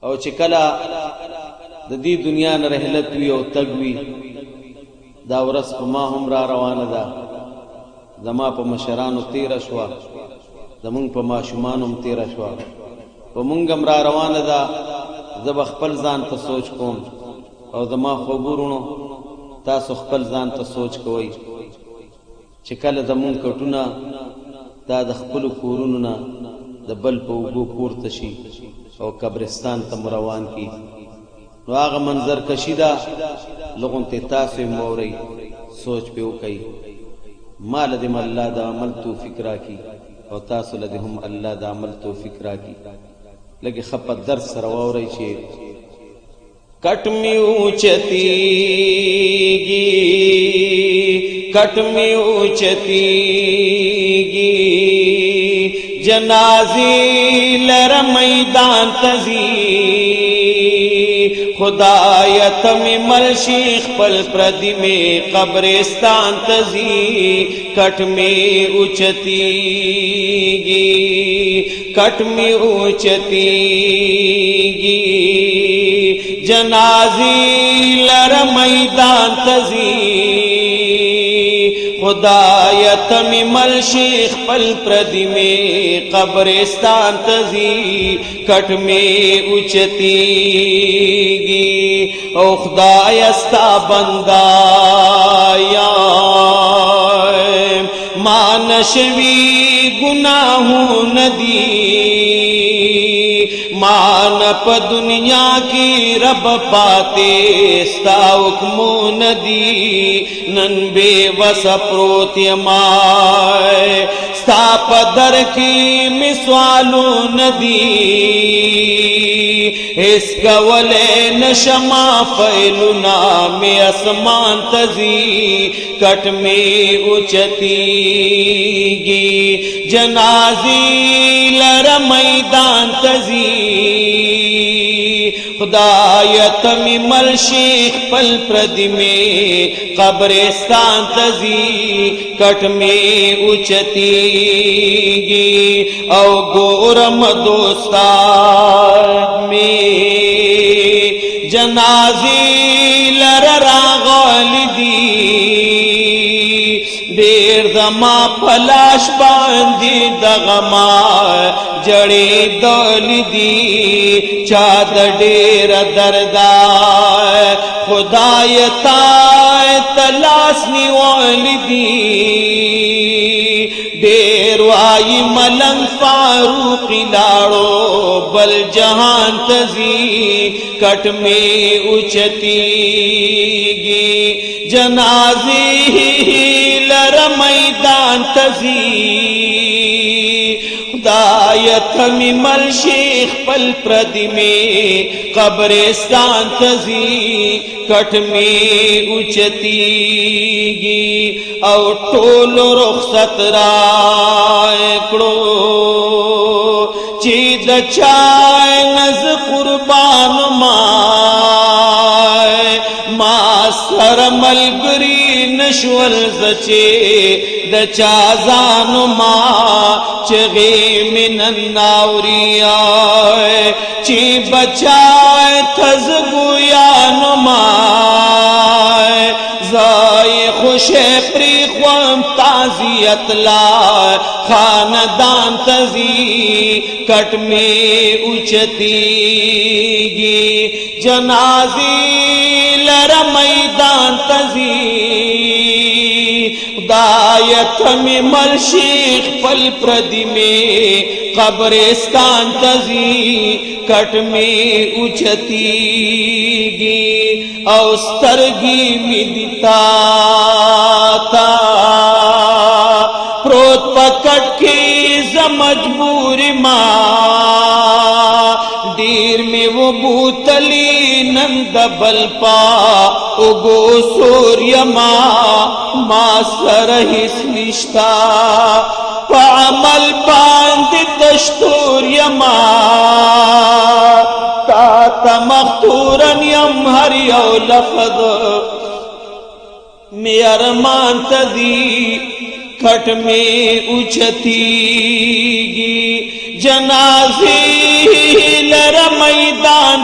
او چې کله د دې دنیا نه رحلت وي او تګ وي دا ورځ په ما هم را روانه ده زما په مشرانو تیره شوه زمونږ په ماشومانو هم تیره شوه په مونږ هم را روانه ده زه به خپل ځان ته سوچ کوم او زما خوږو وروڼو تاسو خپل ځان ته سوچ کوئ چې کله زمونږ کټونه دا د خپلو کورونو نه د بل په اوږو پورته شي او قبرستان ته مو روان کي نو هغه منظر کشي ده لغونتې تاسو یې واورئ سوچ پې وکئ ما له دې الله د عمل توفیق راکړي او تاسو له دې هم الله د عمل توفیق راکړي لږې ښه په درس سره واورئ چې کټ مې اوچتېږي کټ مې اوچتېږي جنازې لره میدان ته ځي خدایا تمی مل شیخ پل پردی میں قبرستان تزی کٹ میں اوچتی گی کٹ میں اوچتی گی جنازی لر میدان تزی خدایا تمی مل شیخ پل پردی میں قبرستان تزی کٹ میں اوچتی گی او خدایا ستا بندا یا مان شوی گناہوں ندی مان پا دنیا کی رب پاتے ستا حکمو ندی نن بے وس پروت یمائے ستا پا در کی مسوالو ندی اس گولے نشما فیلنا میں اسمان تزی کٹ میں اچتی گی جنازی لر میدان تزی خدایا تمی مل شیخ پل پردی میں قبرستان تزی کٹ میں اچتی گی او گورم دوستان میں جنازی لر راغل دی دیر دما پلاش باندی دغما جڑی دول دی چاد دیر دردائے خدایتائے تلاس نیوال دی دیر وائی ملنگ فاروق لاڑو بل جہان تزی کٹ میں اچتی گی جنازی لر میدان تزی خدایت ہمی مل شیخ پل پردی میں قبرستان تزی کٹ میں اچتی گی او ٹول رخصت رائے کڑو چید چائے نز قربان مائے ما سر ملگری نشول زچے دچا زانو ما چغی من الناوری آئے چی بچائے تزگویانو مائے زائی خوش پری خوام تعزیت لائے خاندان تزی کٹ میں اچتی گی جنازی لر میدان تزی خدایت ہمی مل شیخ پل پردی میں قبرستان تزی کٹ میں اچتی گی او سترگی می دیتا تا پروت پکٹ کی مجبور ماں دیر میں وہ بوتلی نند بل پا اگو سوریا ماں سرحس نشتا پا عمل باند تشتوریا ماں تا مختورن یم ہر یو لفظ میں ارمان تذی کھٹ میں اچھتی گی جنازی لر میدان